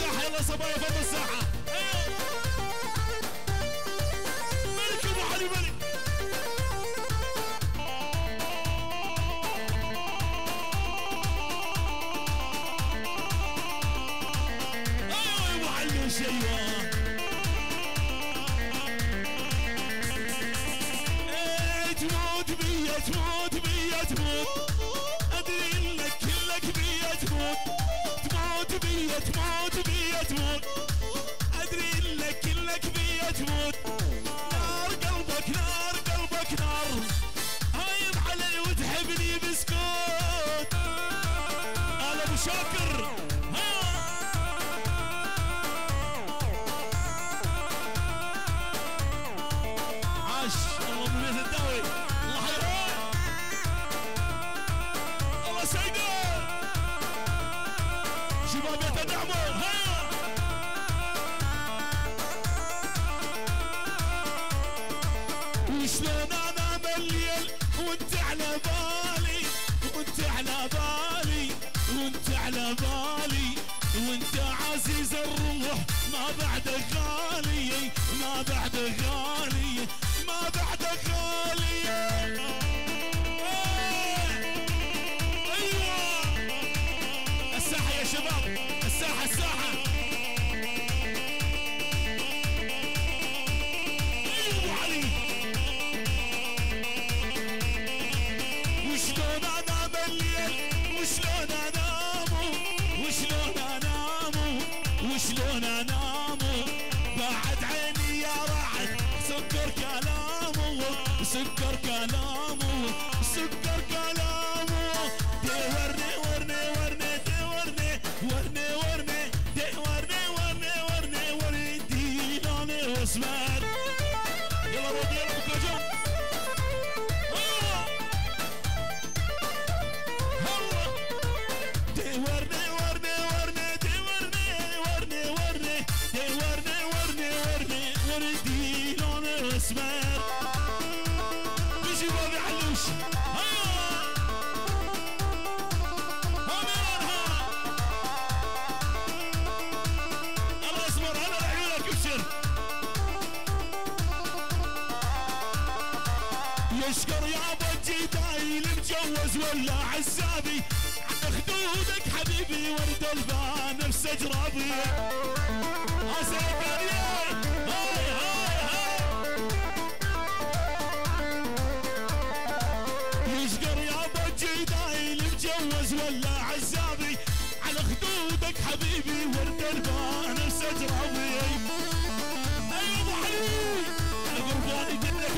الساحة يلا صبايا فوق الساحة. ايوه ملك ابو علي ملك. ايوه يا ابو علوش ايوه. تموت بيا تموت بيا تموت، ادري انك كلك بيا تموت. تموت بيا تموت بيا تموت، ادري انك كلك بيا تموت. نار قلبك نار قلبك نار، هايم علي وتحبني بسكوت. انا ابو شاكر عاش الله من بيت الداوي. الله حيروح الله سيدة شباب يتدعموا. هيا وشلون انا مليل وانت على بالي، وانت على بالي، وانت على بالي، وانت عزيز الروح ما بعدك غالي، ما بعدك غالي، ما بعدك غالي. ايوه الساحة يا شباب الساحة الساحة. ايوه ابو علي وشلون انا مليل وشلون انامو، وشلون انامو، وشلون انامو بعد عيني يا رعد. سكر كلامه سكر كلامه سكر كلامه. دورني ورني ورني دورني ورني ورني دورني ورني ورني ورني لوني واسمر. يلا رودي يلا بكرجون. دورني ورني ورني دورني ورني ورني دورني ورني ورني ورني لوني واسمر. بيجي بابي علوش. الله اسمر هلا عيونك ابشر. يشكر يابا الجداي المجوز ولا عزابي، على خدودك حبيبي ورد البان نفس جرابي. اسكر ياي هاي هاي هاي. يشكر يابا الجداي المجوز ولا عزابي، على خدودك حبيبي ورد البان نفس جرابي. ايوه ابو علي انا قرباني تدك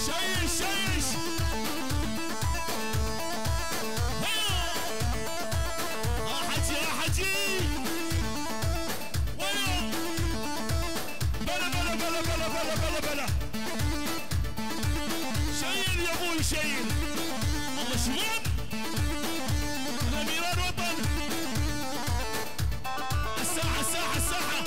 شيش شيش. حجي يا حجي بلا بلا بلا بلا بلا بلا بلا شيل يا ابوي شيل. الله شباب الاميران وطن. الساحة الساحة الساحة.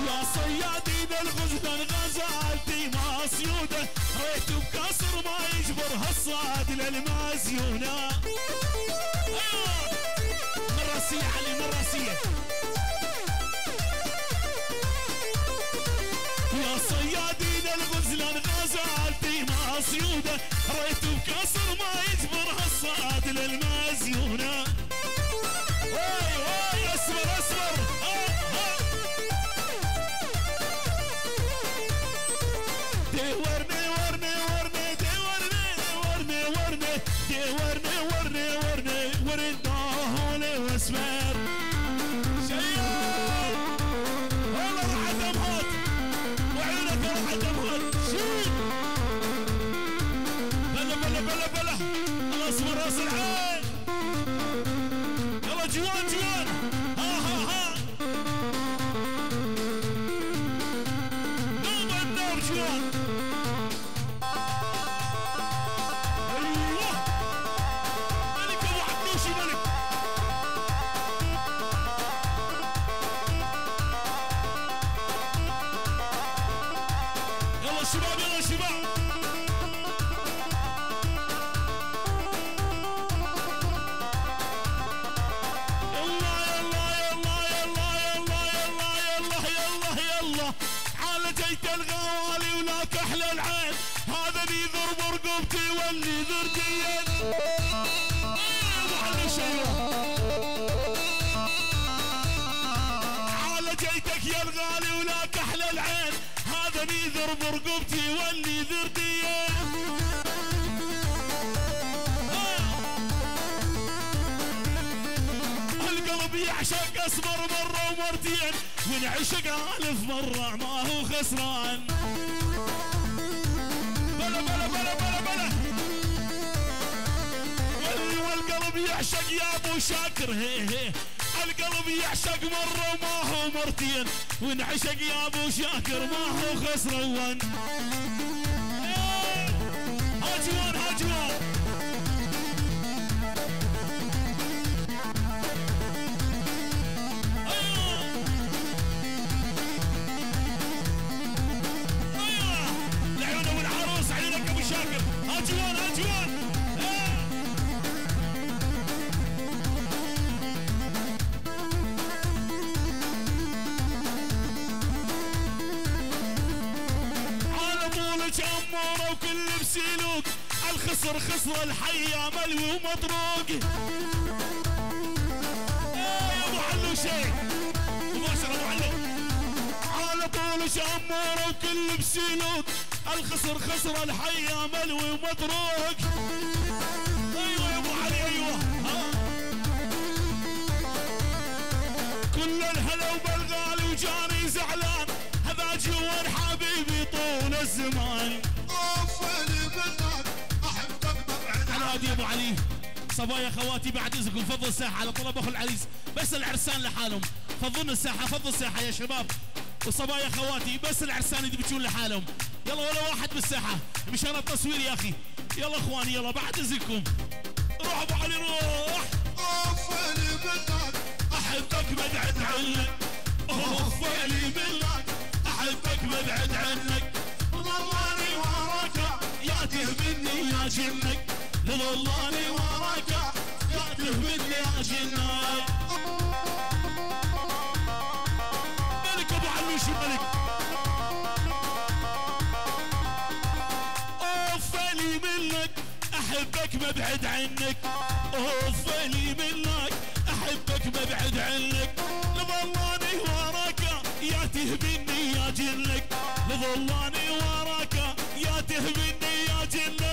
يا صيادين الغزلان غزالتي مصيودة، ريت بكسر ما يجبر هالصاد للمزيونة. من راسية علي من راسية. يا صيادين الغزلان غزالتي مصيودة، ريت بكسر ما يجبر هالصاد للمزيونة. واي واي اسمر اسمر. دورني ورني ورني دورني ورني ورني دورني ورني ورني ورني واسمر. شيء والله راح دمهات وعيونك راح دمهات. شيء بلا بلا بلا بلا. الله اصبر راس العين. يلا جوان جوان. ها ها ها نوم النار جوان. شباب يلا شباب. جيت الغوالي ولاك احلى العين، هذا اللي يضرب رقبتي واللي ذردين. معلش على جيتك يا الغالي ولاك احلى العين، هذا اللي يضرب رقبتي واللي ذردين. القلب يعشق اسمر مرة ومرتين، ونعشق 1000 مرة ما هو خسران. بلا بلا بلا بلا بلا والقلب يعشق يا ابو شاكر، هي هي القلب يعشق مرة وما هو مرتين، ونعشق يا ابو شاكر ما هو خسران. هاجوان هاجوان وكل بسلوك، الخسر خسر الحية ملوي ومطروق. يا ابو علو شيء مباشر ابو علو، على طول شمورة وكل بسلوك، الخسر خسر الحية ملوي ومطروق. ايوه يا ابو علي ايوه. كل الهلا وبالغالي وجاني زعلان، هذا جوان حبيبي طول الزمان. يا ابو علي صبايا خواتي بعد اذنكم فضوا الساحه على طلب اخو العريس، بس العرسان لحالهم. فضونا الساحه، فضوا الساحه يا شباب. وصبايا خواتي بس العرسان يدبشون لحالهم. يلا ولا واحد بالساحه مشان التصوير يا اخي. يلا اخواني يلا بعد اذنكم. روح ابو علي روح. اوفلي منك احبك ببعد عنك، اوفلي منك احبك ببعد عنك، ضلاني وراك يا تهمني يا جنك، ضلاني وراك يا تهمني يا جنك. ملك ابو علوش الملك. اوفلي منك احبك ببعد عنك، اوفلي منك احبك ببعد عنك، ضلاني وراك يا تهمني يا جنك، ضلاني وراك يا تهمني يا جنك.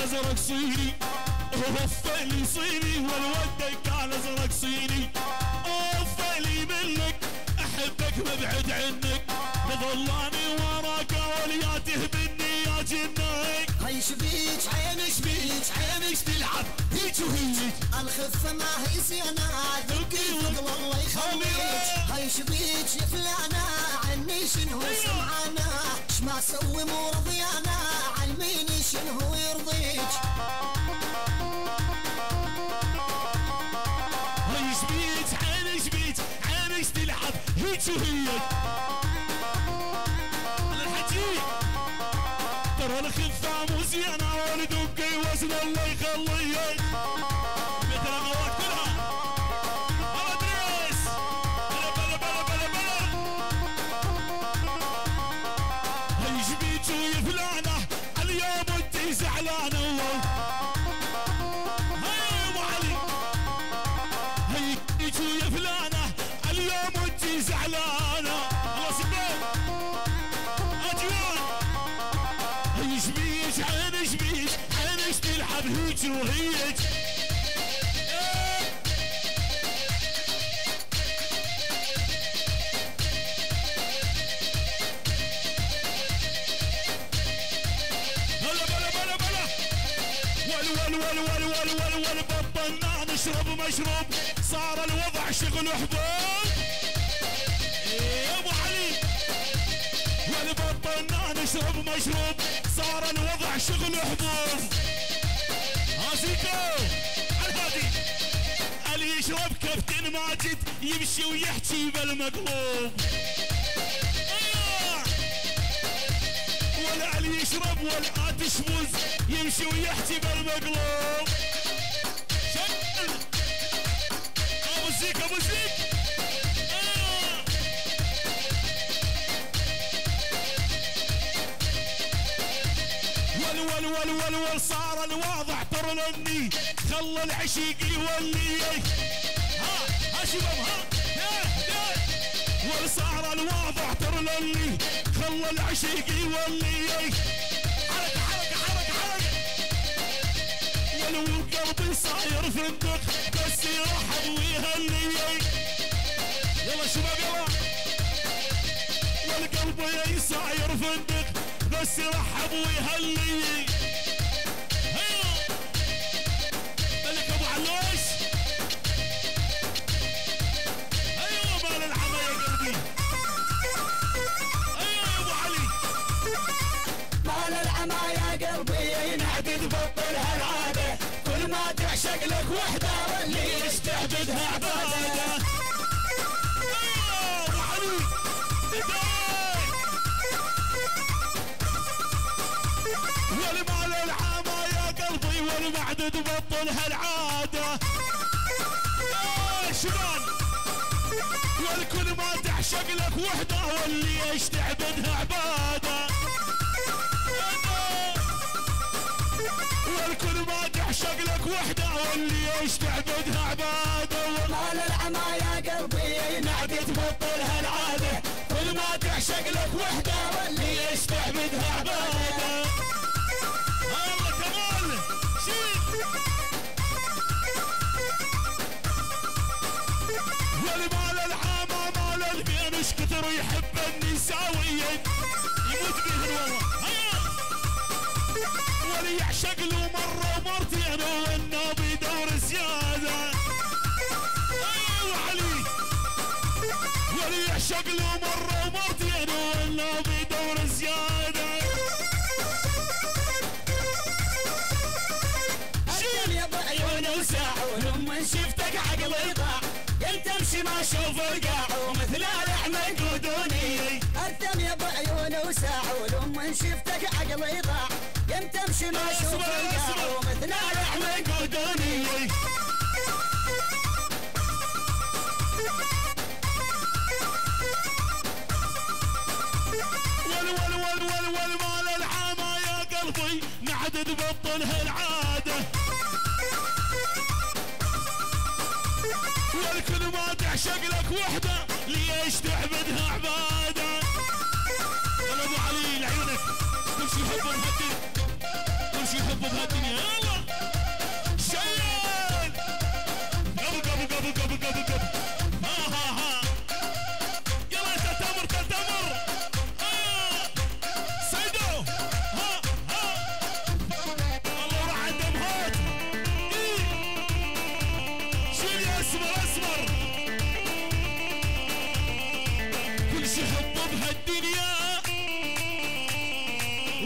ازرق صيني، اوفلي صيني والودك كان ازرق صيني، اوفلي منك احبك مبعد عنك، ضلاني وراك وليا تهبني يا جنك. هيش بيك عينش بيك عينش تلعب هيك وهيك، الخفه ما هي زينه ذوقي فضل الله يخليك. هيش بيك يا فلانه عني شنو سمعانه، اش ما اسوي مو رضيانه، علميني شنو يرضيك. هيش بيك عينش بيك عينش تلعب هيك وهيك. ترى الخفة مو زينة ولدقي وزن الله يخليك. بيت الأغوات كلها هلا دريس بلا بلا بلا بلا بلا. هيش بيك ويا فلانة اليوم انتي زعلانة. هيا يا ابو علي هيش بيك ويا فلانة اليوم انتي زعلانة. خلاص البيت أجوان. هيش بيك عينش بيك عينش تلعب هيك وهيك. هلا بلا بلا بلا ول ول ول ول ول ول ول بطلنا نشرب مشروب، صار الوضع شغل حبوب. يا ابو علي ول بطلنا نشرب مشروب، صار الوضع شغل حبوب. هازيكو الهادي اللي يشرب كابتن ماجد يمشي ويحكي بالمقلوب ولا اللي يشرب ولا تشمز يمشي ويحكي بالمقلوب شغل ابو زيك ابو زيك ول صار الواضح ترلني خلى العشيق يولي ها شباب ها ول صار الواضح ترلني خلى العشيق يولي حركة حركة حركة حركة ولو قلبي صاير فندق بس يرحب ويهلي يلا شباب يلا والقلب صاير فندق بس يرحب ويهلي ملك ابو علوش ايوه مال العمى يا قلبي ايوه يا ابو علي مال العمى يا قلبي ينعد تبطل هالعاده كل ما تعشق لك وحده واللي يستعبدها عباده ايوه ابو علي والمال العامة يا قلبي والبعد تبطل هالعادة شبان والكل ما تعشق لك وحدة واللي يستعبدها عبادة والكل ما تعشق لك وحدة واللي يستعبدها عبادة مال العمى يا قلبي ينعد تبطل هالعادة كل ما تعشق لك وحدة واللي يستعبدها عبادة والمال العامة مال البين ايش كثر يحب النساويين يموت بيهن والله ولي يعشق له مرة ومرتين وانه بيدور زيادة ايوه علي ولي يعشق له مرة ومرتين وانه بيدور زيادة يا بعيون وساعة ولما شفتك عقلي ضاع قلت امشي ما اشوف القاع ومثل الاعمى قودوني ارتم يا بعيون وساعة ولما شفتك عقلي ضاع قمت امشي ما اشوف القاع ومثل الاعمى قودوني والمال العامة يا قلبي نعد تبطل هالعادة والكل ما تعشق لك وحدة ليش تعبدها عبادة يلا ابو علي لعيونك كل شي يحبه بهالدنيا كل شي يحبه بهالدنيا يلا شيال قبل ها يلا انت تمر سيدو ها الله راح عند امهات شيل يا اسمر كل شي حبه بهالدنيا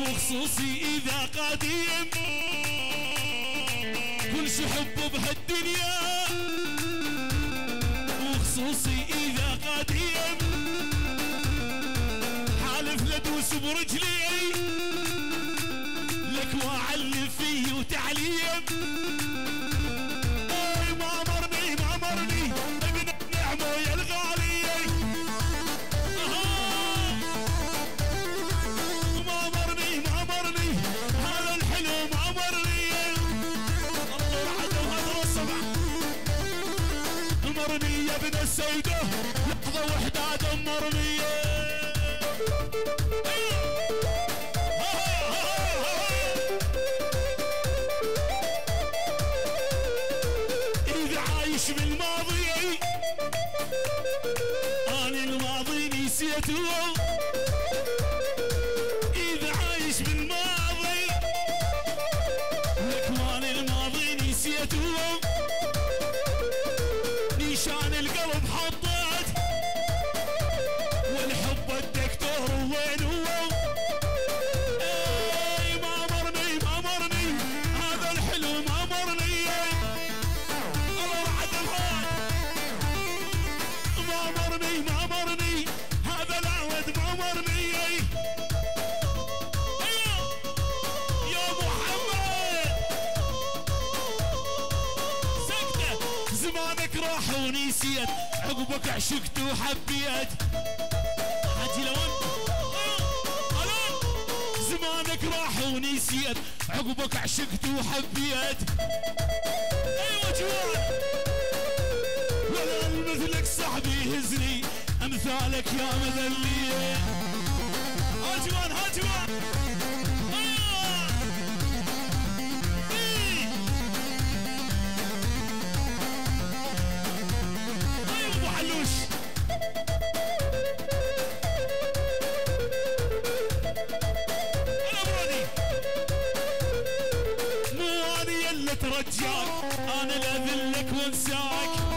وخصوصي اذا قديم كل شي حبه بهالدنيا وخصوصي اذا قديم حالف لدوس برجلي لك واعلم فيه وتعليم ما مرني ابن النعمة يا الغالي ما مرني هذا الحلو ما مرني الله عدو هذا الصبح مرني يا ابن السيدة لحظة وحدة دمرني إذا عايش بالماضي أنا الماضي نسيته إذا عايش بالماضي لك وانا الماضي نسيته نيشان القلب حطيت والحب الدكتور وين هو اي ما مرني هذا الحلو ما راح ونسيت عقبك عشقت وحبيت حاجي لون زمانك راح ونسيت عقبك عشقت وحبيت ايوه جوان ولا مثلك صاحبي يهزني امثالك يا مذلي هاجوان هاجوان ايوه ابو حلوش انا برادي مو انا يلا ترجاك انا لا اذلك وانساك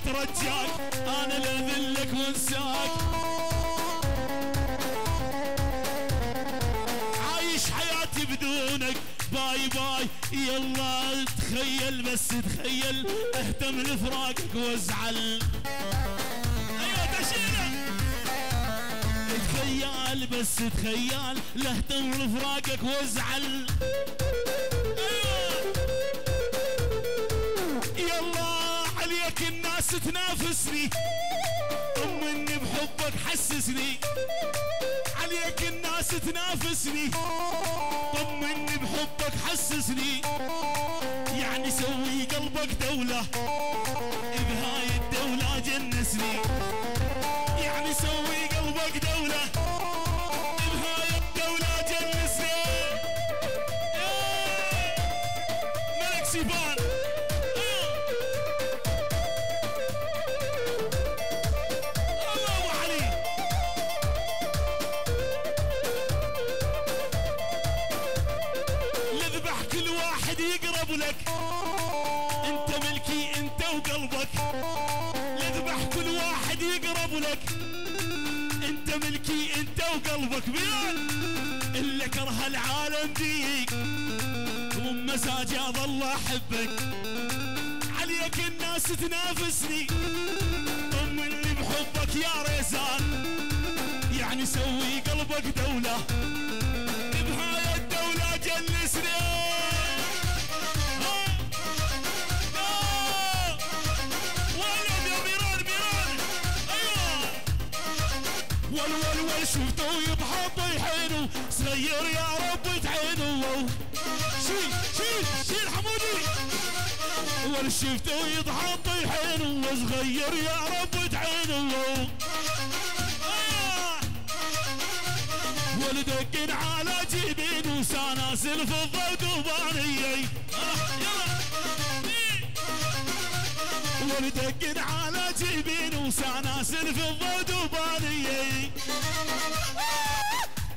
ترجاك انا لا اذلك وانساك عايش حياتي بدونك باي باي يلا تخيل بس تخيل اهتم لفراقك وازعل ايوه تشيله تخيل بس تخيل لاهتم لفراقك وازعل الناس تنافسني طمني بحبك حسسني عليك الناس تنافسني طمني بحبك حسسني يعني سوي قلبك دولة بهاي الدولة جنسني يعني سوي قلبك دولة بهاي الدولة جنسني ملك سيفان يقرب لك انت ملكي انت وقلبك نذبح كل واحد يقرب لك انت ملكي انت وقلبك بيان الا كره العالم بيك ومزاجي اظل احبك عليك الناس تنافسني طمني بحبك يا ريزان يعني سوي قلبك دولة بهاي الدولة جلسني والول شفته يضحط يحينه صغير يا رب تعينه شيل شيل شيل حمودي والول شفته يضحط يحينه وصغير يا رب تعينه ولدق على جبين وسناسل في الضوء دوبانية ولدق على جبين وسناسل في الضوء دوبانية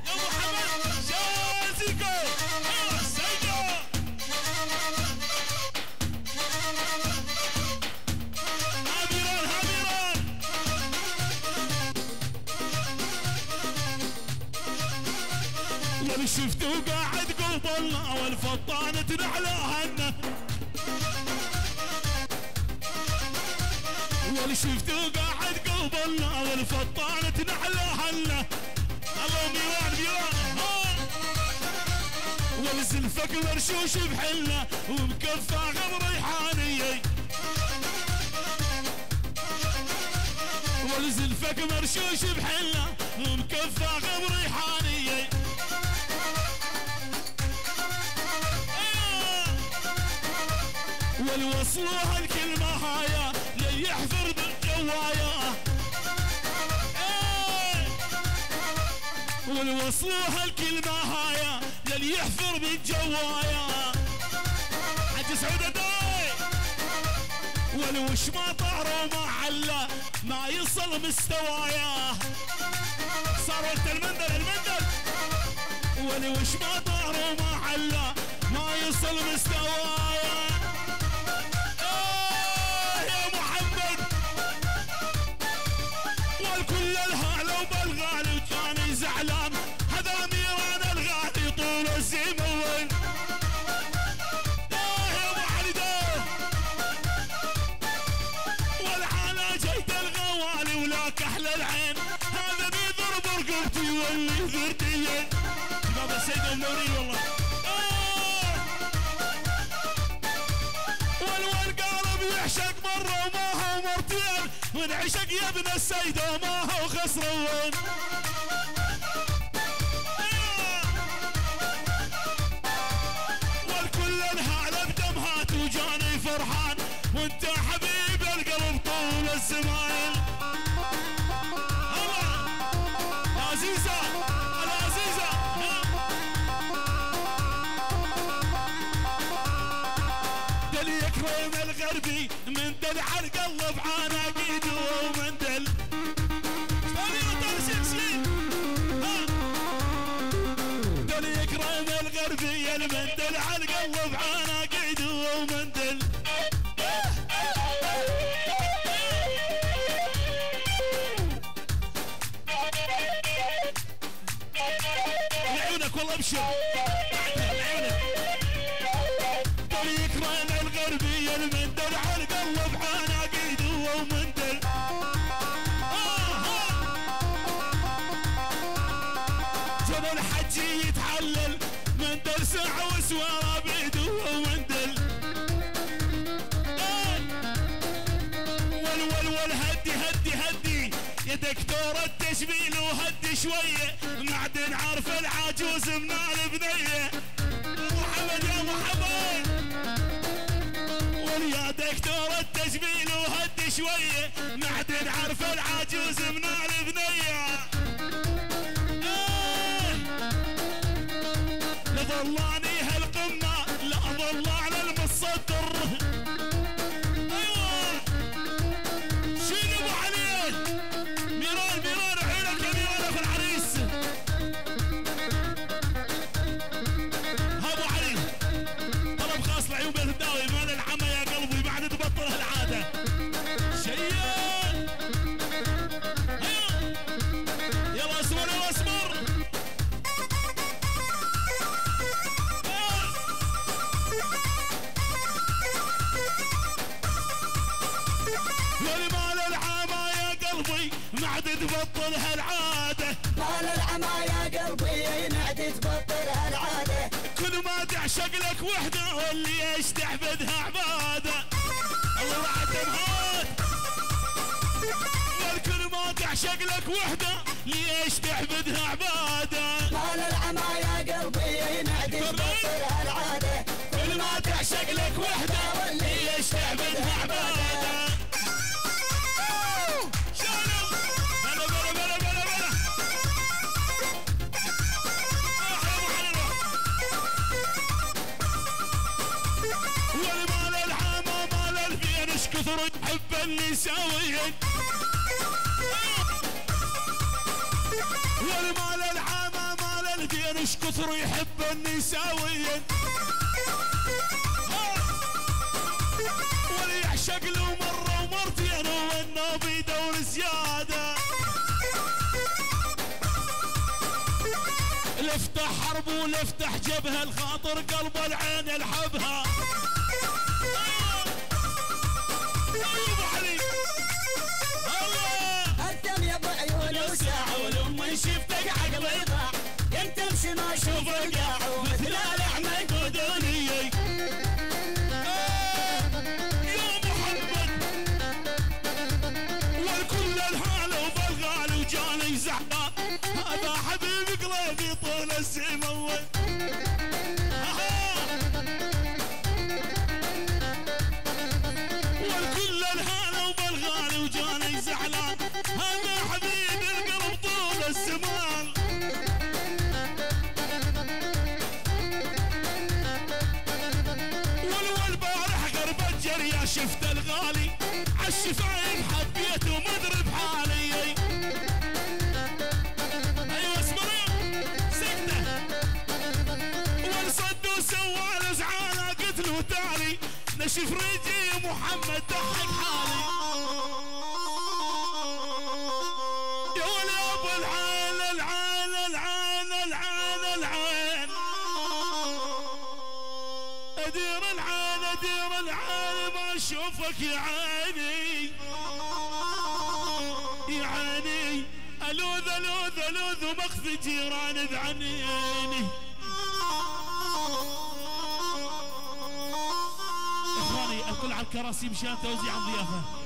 يا محمد جازيكو سيدو هابيران هابيران ولي شفته قاعد قبلنا والفطانة تنعلى هنا ولي شفته قاعد قبلنا والفطانة تنعلى هنا الله ميوان ميوان والزلفك مرشوش بحلة ومكفى غم ريحانية والزلفك مرشوش بحلة ومكفى غم ريحانية والوصلوها الكلمة هايا ليحفر بالجوايا والوصلوها الكلمة هايا ليحفر بالجوايا حج سعود الداي والوش ما طهر وما علا ما يصل مستوايا صار وقت المندل المندل والوش ما طهر وما علا ما يصل مستوايا يا محمد والكل الهلا وبالغالي وكان زعلان هذا ميران الغالي طول الزمن يا ابو علي والعانا جيت الغوالي ولاك احلى العين هذا بيضرب رقبتي واللي ذرتي بابا سيد النوري والله من عشق يا ابن السيد وما هو خسرون. والكل انهال بدمهات وجاني فرحان، وانت حبيب القلب طول الزمان. العزيزة العزيزة دل يكرم الغربي من دل على القلب عناقيد ومن دل دل يكرم الغربي من دل على القلب عناقيد ومن دل. لعيونك والله ابشر لعيونك. دل يكرم الغربي من دل على القلب عناقيد ومن دل. جبل حجي يتحلل من دل ساعة وسوارة بيده ومن دل. ول هدي هدي هدي يا دكتور التشبيل وهدي شوية، معدن عارف العجوز من البنية. محمد يا محمد ويا دكتور التشبيل وهدي شوية، معدن عارف العجوز من البنية. لظلاني هالقمة لا ظل على المصدر. ايوه شيل ابو علي ميران ميران عينك يا ميران في العريس. ابو علي طلب خاص لعيون بيت الداوي مال العمى يا قلبي بعد تبطل هالعادة. شيال يلا اسمر يلا اسمر. ولمال العمى يا قلبي معد تبطل هالعادة. مال العمى يا قلبي معد تبطل هالعادة. كل ما تعشق لك وحدة واللي يستحبدها عبادة. الله وعدمهات والكل ما تعشق لك وحدة ليش تحبدها عبادة. مال العمى يا قلبي معد تبطل هالعادة. كل ما تعشق لك وحدة ليش تحبدها عبادة. شالوا بلا بلا بلا بلا بلا والمال العامة مال الفين ايش كثر يحب النساويين. والمال العامة مال الفين ايش كثر يحب النساويين. واللي يعشق له مرة ومرتين وانه بيدور زيادة. لفتح حرب ولفتح جبهة الخاطر قلب العين يلحبها. ابو علي الله الدم يا ابو عيون وساعة ولما شفتك عقلي ضاع. انت امشي ما اشوف القاع مثل الاعمى قدوني يا محمد. والكل الهالة وبالغالي وجاني زعلان. هذا حبيب قلبي طول السماوات. والكل الهالة وبالغالي وجاني زعلان. هذا حبيب القلب طول السمان. والبارح غرب الجريا شفت الغالي عالشفايف حبيته ومدري بحالي. ايوه اسمعوا سكته والصد وسوى الازعانه قلت له تعالي نشف ريجي محمد ضحك حالي. يا ولي ابو العين العين العين العين العين ادير العين ادير العين ما اشوفك يا عيني يا عيني. الوذ الوذ الوذ ومخفي جيران بعيني. اخواني الكل على الكراسي مشان توزيع الضيافه.